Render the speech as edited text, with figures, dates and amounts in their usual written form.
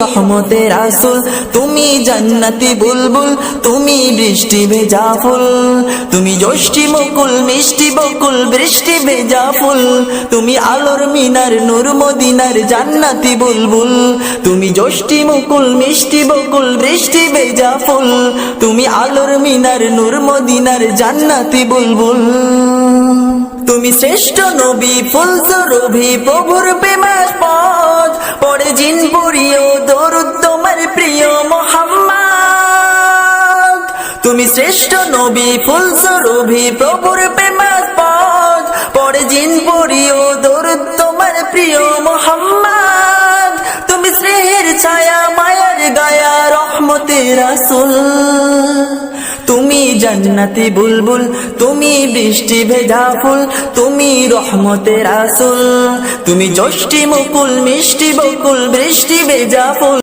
রহমতের রাসূল, তুমি জান্নাতি বুলবুল, তুমি বৃষ্টি ভেজা ফুল, তুমি যষ্টি মুকুল মিষ্টি বকুল বৃষ্টি ভেজা ফুল, তুমি আলোর মিনার নূর মদিনার জান্নাতি বুলবুল, তুমি যষ্টি মুকুল মিষ্টি বকুল বৃষ্টি ভেজা ফুল, তুমি আলোর মিনার নূর মদিনার জান্নাতি বুলবুল। তুমি শ্রেষ্ঠ নবী ফুল সুরভি প্রভুর প্রেমাস্পদ, পড়ে জিন পুরিও দরুদ তোমার প্রিয় মুহাম্মদ। তুমি শ্রেষ্ঠ নবী ফুল সুরভি প্রভুর প্রেমাস্পদ, পড়ে জিন পুরিও দরুদ তোমার প্রিয় মুহাম্মদ। তুমি স্নেহের ছায়া মায়ার গায়া রহমতের রাসূল, তুমি জান্নাতি বুলবুল, তুমি বৃষ্টি ভেজা ফুল, তুমি রহমতের রাসূল, তুমি যষ্টি মুকুল মিষ্টি বকুল বৃষ্টি ভেজা ফুল।